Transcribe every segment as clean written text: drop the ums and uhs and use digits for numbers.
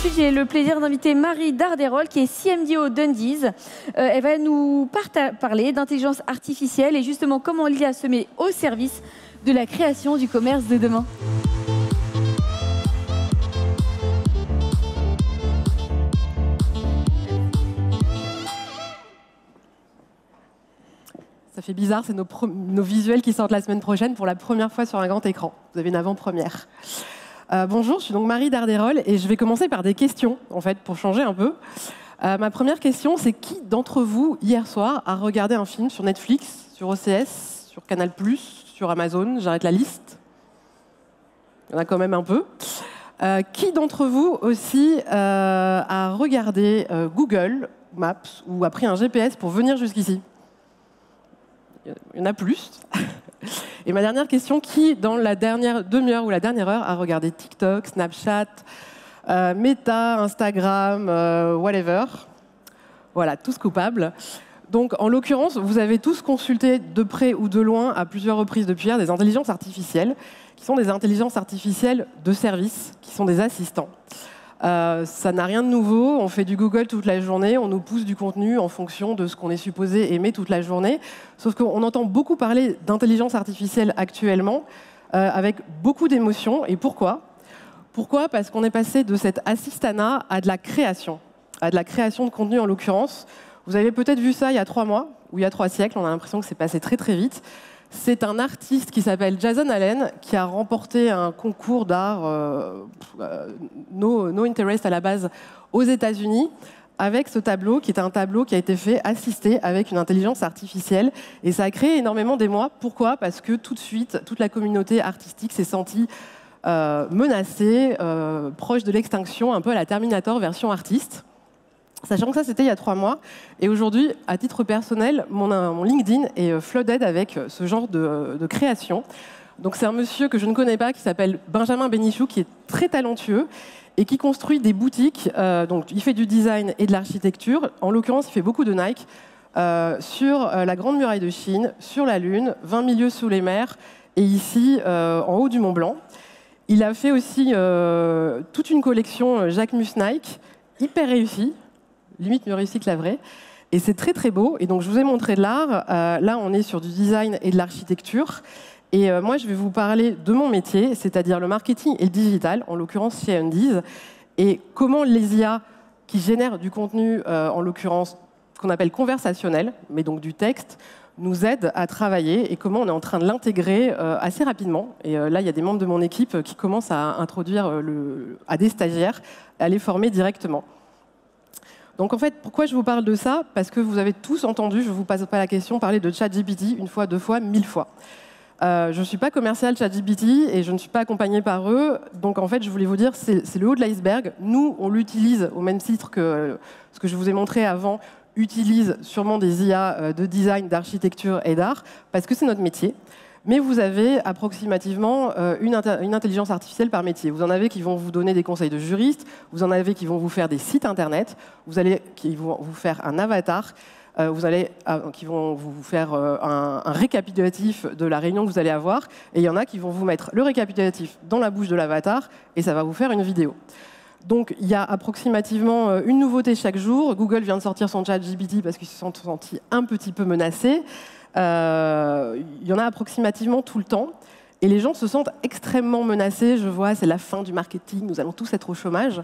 suite, j'ai le plaisir d'inviter Marie Darderol, qui est CMDO d'Undies. Elle va nous parler d'intelligence artificielle et justement comment l'IA se met au service de la création du commerce de demain. Ça fait bizarre, c'est nos visuels qui sortent la semaine prochaine pour la première fois sur un grand écran. Vous avez une avant-première. Bonjour, je suis donc Marie Darderol et je vais commencer par des questions, en fait, pour changer un peu. Ma première question, c'est qui d'entre vous, hier soir, a regardé un film sur Netflix, sur OCS, sur Canal+, sur Amazon? J'arrête la liste. Il y en a quand même un peu. Qui d'entre vous aussi a regardé Google Maps ou a pris un GPS pour venir jusqu'ici? Il y en a plus. Et ma dernière question, qui dans la dernière demi-heure ou la dernière heure a regardé TikTok, Snapchat, Meta, Instagram, whatever? Voilà, tous coupables. Donc en l'occurrence, vous avez tous consulté de près ou de loin, à plusieurs reprises depuis hier, des intelligences artificielles, qui sont des intelligences artificielles de service, qui sont des assistants. Ça n'a rien de nouveau, on fait du Google toute la journée, on nous pousse du contenu en fonction de ce qu'on est supposé aimer toute la journée, sauf qu'on entend beaucoup parler d'intelligence artificielle actuellement, avec beaucoup d'émotions. Et pourquoi? Pourquoi? Parce qu'on est passé de cet assistanat à de la création de contenu en l'occurrence. Vous avez peut-être vu ça il y a 3 mois, ou il y a 3 siècles, on a l'impression que c'est passé très très vite. C'est un artiste qui s'appelle Jason Allen qui a remporté un concours d'art no interest à la base aux États-Unis avec ce tableau qui est un tableau qui a été fait assisté avec une intelligence artificielle et ça a créé énormément d'émoi. Pourquoi? Parce que tout de suite, toute la communauté artistique s'est sentie menacée, proche de l'extinction, un peu à la Terminator version artiste. Sachant que ça, c'était il y a 3 mois. Et aujourd'hui, à titre personnel, mon LinkedIn est flooded avec ce genre de création. Donc c'est un monsieur que je ne connais pas, qui s'appelle Benjamin Bénichou, qui est très talentueux et qui construit des boutiques. Donc il fait du design et de l'architecture. En l'occurrence, il fait beaucoup de Nike sur la Grande Muraille de Chine, sur la Lune, 20 milieux sous les mers, et ici, en haut du Mont Blanc. Il a fait aussi toute une collection Jacquemus Nike, hyper réussie. Limite mieux réussi que la vraie. Et c'est très très beau. Et donc je vous ai montré de l'art. Là, on est sur du design et de l'architecture. Et moi, je vais vous parler de mon métier, c'est-à-dire le marketing et le digital, en l'occurrence chez Undies. Et comment les IA qui génèrent du contenu, en l'occurrence, qu'on appelle conversationnel, mais donc du texte, nous aident à travailler et comment on est en train de l'intégrer assez rapidement. Et là, il y a des membres de mon équipe qui commencent à introduire à des stagiaires, à les former directement. Donc en fait, pourquoi je vous parle de ça? Parce que vous avez tous entendu, je ne vous passe pas la question, parler de ChatGPT 1 fois, 2 fois, 1000 fois. Je ne suis pas commercial ChatGPT et je ne suis pas accompagnée par eux. Donc en fait, je voulais vous dire, c'est le haut de l'iceberg. Nous, on l'utilise au même titre que ce que je vous ai montré avant, utilise sûrement des IA de design, d'architecture et d'art, parce que c'est notre métier. Mais vous avez approximativement une intelligence artificielle par métier. Vous en avez qui vont vous donner des conseils de juristes, vous en avez qui vont vous faire des sites internet, qui vont vous faire un avatar, qui vont vous faire un récapitulatif de la réunion que vous allez avoir, et il y en a qui vont vous mettre le récapitulatif dans la bouche de l'avatar, et ça va vous faire une vidéo. Donc il y a approximativement une nouveauté chaque jour. Google vient de sortir son ChatGPT parce qu'ils se sont sentis un petit peu menacés. Il y en a approximativement tout le temps. Et les gens se sentent extrêmement menacés. Je vois, c'est la fin du marketing, nous allons tous être au chômage.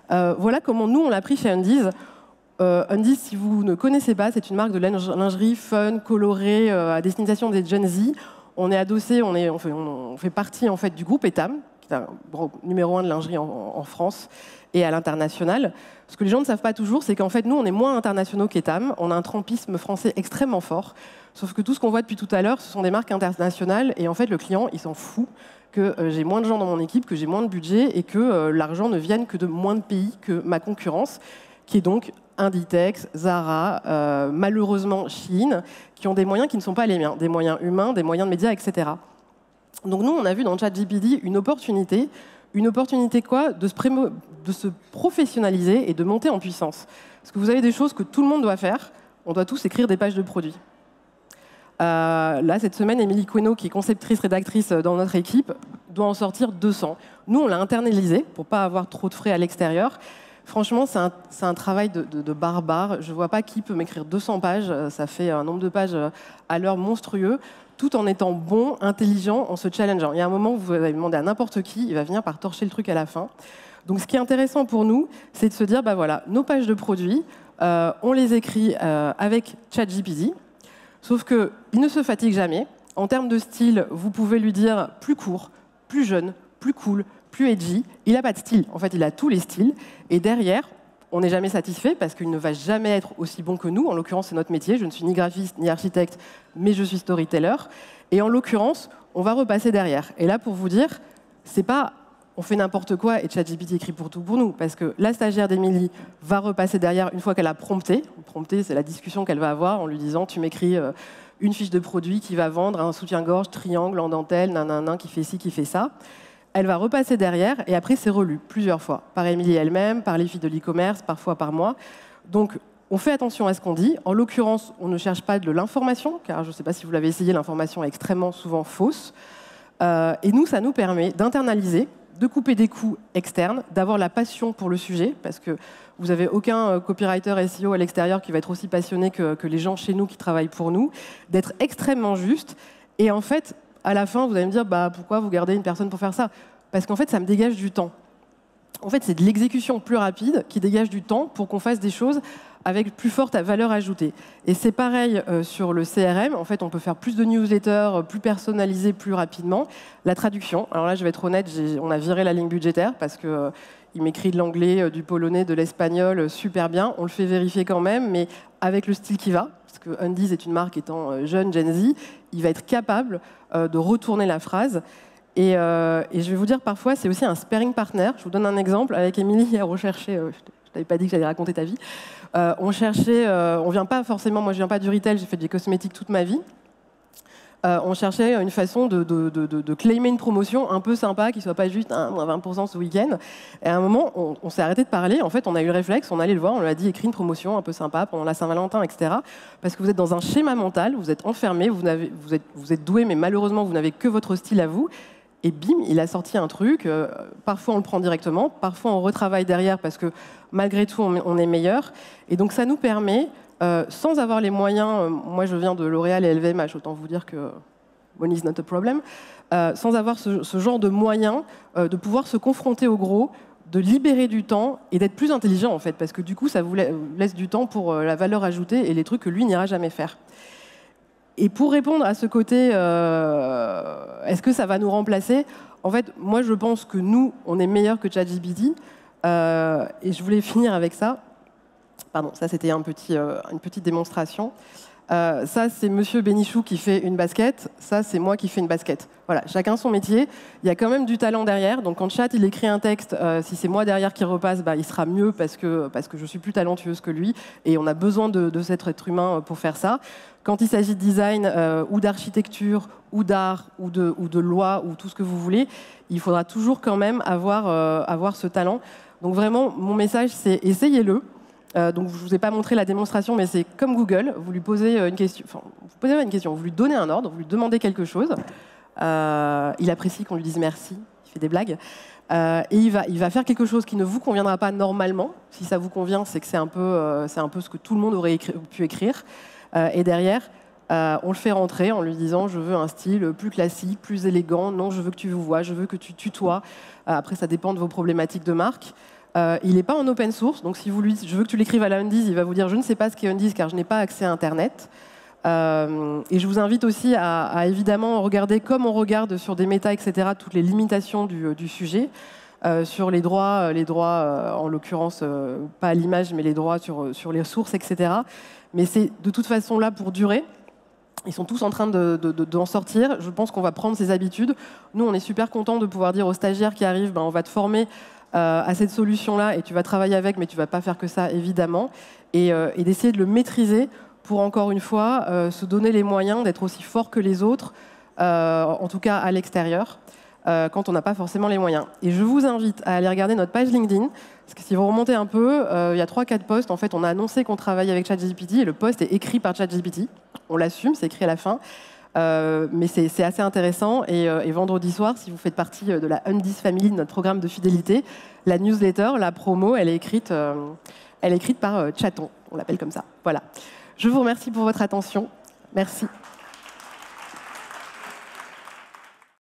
Voilà comment nous, on l'a pris chez Undies. Undies, si vous ne connaissez pas, c'est une marque de lingerie fun, colorée, à destination des Gen Z. On est adossé, on fait partie en fait, du groupe Etam, qui est un groupe numéro 1 de lingerie en France et à l'international. Ce que les gens ne savent pas toujours, c'est qu'en fait, nous, on est moins internationaux qu'Etam. On a un trempisme français extrêmement fort. Sauf que tout ce qu'on voit depuis tout à l'heure, ce sont des marques internationales. Et en fait, le client, il s'en fout que j'ai moins de gens dans mon équipe, que j'ai moins de budget et que l'argent ne vienne que de moins de pays que ma concurrence, qui est donc Inditex, Zara, malheureusement Shein, qui ont des moyens qui ne sont pas les miens, des moyens humains, des moyens de médias, etc. Donc nous, on a vu dans ChatGPT une opportunité quoi? De se professionnaliser et de monter en puissance. Parce que vous avez des choses que tout le monde doit faire. On doit tous écrire des pages de produits. Là, cette semaine, Émilie Queneau, qui est conceptrice, rédactrice dans notre équipe, doit en sortir 200. Nous, on l'a internalisé pour ne pas avoir trop de frais à l'extérieur. Franchement, c'est un travail de barbare. Je ne vois pas qui peut m'écrire 200 pages. Ça fait un nombre de pages à l'heure monstrueux, tout en étant bon, intelligent, en se challengeant. Il y a un moment où vous allez demander à n'importe qui, il va venir par torcher le truc à la fin. Donc, ce qui est intéressant pour nous, c'est de se dire, bah voilà, nos pages de produits, on les écrit avec ChatGPT, sauf qu'il ne se fatigue jamais. En termes de style, vous pouvez lui dire plus court, plus jeune, plus cool, plus edgy. Il n'a pas de style. En fait, il a tous les styles. Et derrière, on n'est jamais satisfait parce qu'il ne va jamais être aussi bon que nous. En l'occurrence, c'est notre métier. Je ne suis ni graphiste ni architecte, mais je suis storyteller. Et en l'occurrence, on va repasser derrière. Et là, pour vous dire, c'est pas on fait n'importe quoi et ChatGPT écrit pour tout pour nous. Parce que la stagiaire d'Émilie va repasser derrière une fois qu'elle a prompté. Prompté, c'est la discussion qu'elle va avoir en lui disant tu m'écris une fiche de produit qui va vendre un soutien-gorge, triangle en dentelle, nanana, qui fait ci, qui fait ça. Elle va repasser derrière et après c'est relu plusieurs fois, par Émilie elle-même, par les filles de l'e-commerce, parfois par moi. Donc on fait attention à ce qu'on dit. En l'occurrence, on ne cherche pas de l'information, car je ne sais pas si vous l'avez essayé, l'information est extrêmement souvent fausse. Et nous, ça nous permet d'internaliser, de couper des coûts externes, d'avoir la passion pour le sujet, parce que vous n'avez aucun copywriter SEO à l'extérieur qui va être aussi passionné que les gens chez nous qui travaillent pour nous, d'être extrêmement juste. Et en fait, à la fin, vous allez me dire bah, pourquoi vous gardez une personne pour faire ça? Parce qu'en fait, ça me dégage du temps. En fait, c'est de l'exécution plus rapide qui dégage du temps pour qu'on fasse des choses avec plus forte valeur ajoutée. Et c'est pareil sur le CRM. En fait, on peut faire plus de newsletters, plus personnalisés, plus rapidement. La traduction. Alors là, je vais être honnête, on a viré la ligne budgétaire parce que il m'écrit de l'anglais, du polonais, de l'espagnol super bien. On le fait vérifier quand même, mais avec le style qui va. Parce que Undies est une marque étant jeune, Gen Z, il va être capable de retourner la phrase. Et je vais vous dire, parfois, c'est aussi un sparring partner. Je vous donne un exemple. Avec Émilie, hier, on cherchait, je ne t'avais pas dit que j'allais raconter ta vie, on cherchait, on vient pas forcément, moi je viens pas du retail, j'ai fait des cosmétiques toute ma vie. On cherchait une façon de claimer une promotion un peu sympa, qui soit pas juste moins 20% ce week-end. Et à un moment, on s'est arrêté de parler. En fait, on a eu le réflexe, on allait le voir, on lui a dit écris une promotion un peu sympa pendant la Saint-Valentin, etc. Parce que vous êtes dans un schéma mental, vous êtes enfermé, vous êtes doué, mais malheureusement, vous n'avez que votre style à vous. Et bim, il a sorti un truc. Parfois, on le prend directement. Parfois, on retravaille derrière parce que malgré tout, on est meilleur. Et donc, ça nous permet, sans avoir les moyens, moi, je viens de L'Oréal et LVMH, autant vous dire que money is not a problem, sans avoir ce genre de moyens, de pouvoir se confronter au gros, de libérer du temps et d'être plus intelligent, en fait, parce que du coup, ça vous laisse du temps pour la valeur ajoutée et les trucs que lui n'ira jamais faire. Et pour répondre à ce côté, est-ce que ça va nous remplacer? En fait, moi, je pense que nous, on est meilleur que ChatGPT. Et je voulais finir avec ça. Pardon, ça, c'était une petite démonstration. Ça, c'est Monsieur Bénichou qui fait une basket. Ça, c'est moi qui fais une basket. Voilà, chacun son métier. Il y a quand même du talent derrière. Donc, quand Chat il écrit un texte, si c'est moi derrière qui repasse, bah, il sera mieux parce que je suis plus talentueuse que lui. Et on a besoin de cet être humain pour faire ça. Quand il s'agit de design ou d'architecture ou d'art ou de loi ou tout ce que vous voulez, il faudra toujours quand même avoir ce talent. Donc vraiment, mon message, c'est essayez-le. Donc je ne vous ai pas montré la démonstration, mais c'est comme Google. Vous lui posez une question, vous lui donnez un ordre, vous lui demandez quelque chose. Il apprécie qu'on lui dise merci, il fait des blagues. Et il va faire quelque chose qui ne vous conviendra pas normalement. Si ça vous convient, c'est que c'est un peu ce que tout le monde aurait pu écrire. Et derrière, on le fait rentrer en lui disant je veux un style plus classique, plus élégant. Non, je veux que tu vous vois, je veux que tu tutoies. Après, ça dépend de vos problématiques de marque. Il n'est pas en open source, donc si vous lui dites je veux que tu l'écrives à la Undies, il va vous dire je ne sais pas ce qu'est Undies car je n'ai pas accès à Internet. Et je vous invite aussi à évidemment regarder comme on regarde sur des méta, etc., toutes les limitations du sujet. Sur les droits en l'occurrence, pas à l'image, mais les droits sur les sources, etc. Mais c'est de toute façon là pour durer. Ils sont tous en train d'en sortir. Je pense qu'on va prendre ces habitudes. Nous, on est super contents de pouvoir dire aux stagiaires qui arrivent, on va te former à cette solution-là et tu vas travailler avec, mais tu ne vas pas faire que ça, évidemment. Et d'essayer de le maîtriser pour, encore une fois, se donner les moyens d'être aussi fort que les autres, en tout cas à l'extérieur. Quand on n'a pas forcément les moyens. Et je vous invite à aller regarder notre page LinkedIn, parce que si vous remontez un peu, il y a 3-4 posts. En fait, on a annoncé qu'on travaille avec ChatGPT, et le post est écrit par ChatGPT. On l'assume, c'est écrit à la fin. Mais c'est assez intéressant. Et vendredi soir, si vous faites partie de la Undis Family, de notre programme de fidélité, la newsletter, la promo, elle est écrite par Chaton. On l'appelle comme ça. Voilà. Je vous remercie pour votre attention. Merci.